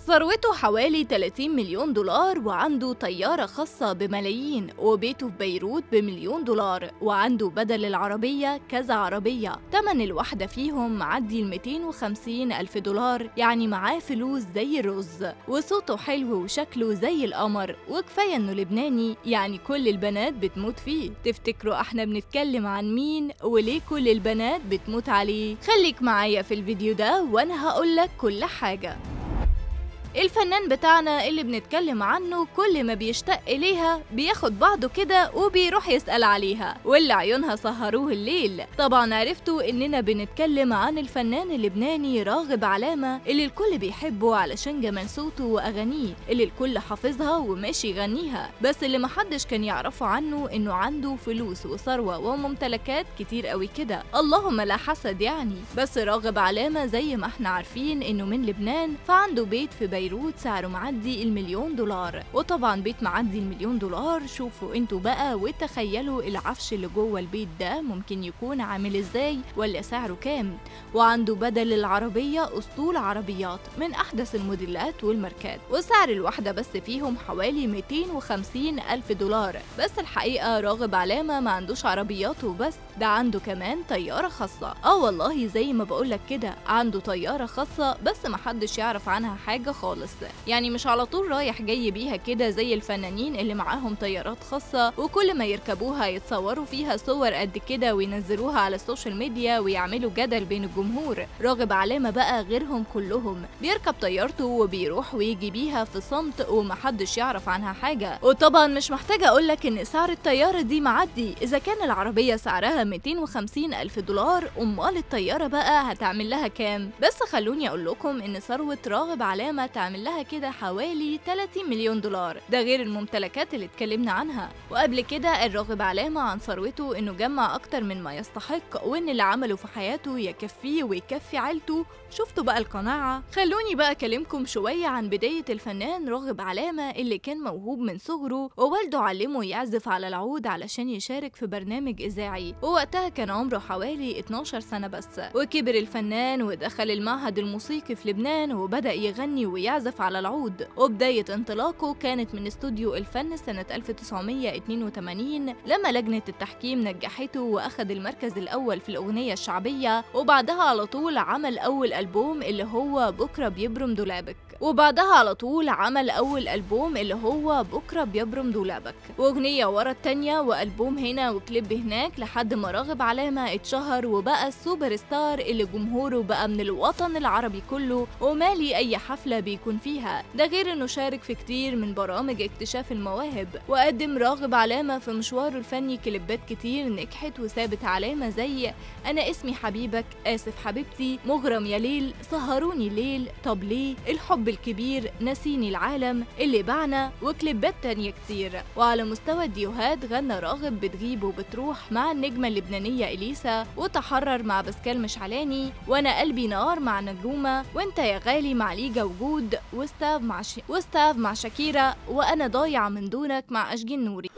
ثروته حوالي 30 مليون دولار، وعنده طيارة خاصة بملايين، وبيته في بيروت بمليون دولار، وعنده بدل العربية كذا عربية تمن الواحدة فيهم معدي 250 ألف دولار، يعني معاه فلوس زي الرز، وصوته حلو وشكله زي القمر، وكفاية انه لبناني يعني كل البنات بتموت فيه. تفتكروا احنا بنتكلم عن مين وليه كل البنات بتموت عليه؟ خليك معايا في الفيديو ده وانا هقولك كل حاجة. الفنان بتاعنا اللي بنتكلم عنه كل ما بيشتاق إليها بياخد بعضه كده وبيروح يسأل عليها، واللي عيونها سهروه الليل. طبعا عرفتوا إننا بنتكلم عن الفنان اللبناني راغب علامة، اللي الكل بيحبه علشان جمال صوته وأغانيه اللي الكل حافظها وماشي يغنيها، بس اللي محدش كان يعرفه عنه إنه عنده فلوس وثروة وممتلكات كتير قوي كده، اللهم لا حسد يعني. بس راغب علامة زي ما احنا عارفين إنه من لبنان، فعنده بيت في بيروت سعره معدي المليون دولار، وطبعا بيت معدي المليون دولار شوفوا انتوا بقى وتخيلوا العفش اللي جوه البيت ده ممكن يكون عامل ازاي ولا سعره كام. وعنده بدل العربية اسطول عربيات من احدث الموديلات والماركات، وسعر الواحدة بس فيهم حوالي 250 ألف دولار. بس الحقيقة راغب علامة ما عندوش عربيات وبس، ده عنده كمان طيارة خاصة. والله زي ما بقولك كده عنده طيارة خاصة، بس محدش يعرف عنها حاجة خالص، يعني مش على طول رايح جاي بيها كده زي الفنانين اللي معاهم طيارات خاصة وكل ما يركبوها يتصوروا فيها صور قد كده وينزلوها على السوشيال ميديا ويعملوا جدل بين الجمهور. راغب علامة بقى غيرهم كلهم، بيركب طيارته وبيروح ويجي بيها في صمت ومحدش يعرف عنها حاجة. وطبعا مش محتاجة اقولك ان سعر الطيارة دي معدي، اذا كان العربية سعرها 250 ألف دولار، امال الطيارة بقى هتعمل لها كام؟ بس خلوني اقول لكم ان ثروة راغب علامة تعمل لها كده حوالي 30 مليون دولار، ده غير الممتلكات اللي اتكلمنا عنها. وقبل كده الراغب علامة عن ثروته انه جمع اكتر من ما يستحق، وان اللي عمله في حياته يكفيه ويكفي عيلته. شفتوا بقى القناعة؟ خلوني بقى اكلمكم شوية عن بداية الفنان راغب علامة، اللي كان موهوب من صغره، ووالده علمه يعزف على العود علشان يشارك في برنامج اذاعي، ووقتها كان عمره حوالي 12 سنة بس. وكبر الفنان ودخل المعهد الموسيقي في لبنان، وبدأ يغني ويعزف على العود. وبداية انطلاقه كانت من استوديو الفن سنة 1982 لما لجنة التحكيم نجحته وأخذ المركز الأول في الأغنية الشعبية. وبعدها على طول عمل أول ألبوم اللي هو بكرة بيبرم دولابك، وأغنية ورا التانية وألبوم هنا وكليب هناك، لحد ما راغب علامة اتشهر وبقى السوبر ستار اللي جمهوره بقى من الوطن العربي كله ومالي أي حفلة بيكون فيها. ده غير انه شارك في كتير من برامج اكتشاف المواهب، وقدم راغب علامة في مشواره الفني كليبات كتير نجحت وسابت علامة زي أنا اسمي حبيبك، آسف حبيبتي، مغرم يا ليل، سهروني ليل، طب ليه، الحب الكبير، نسيني العالم، اللي بعنا، وكليبات تانية كتير. وعلى مستوى الديوهات غنى راغب بتغيب وبتروح مع النجمة اللبنانية إليسا، وتحرر مع بسكال مشعلاني، وأنا قلبي نار مع نجومة، وانت يا غالي مع ليجا وجود، واستاف مع شاكيرا، وأنا ضايع من دونك مع أشجين نوري.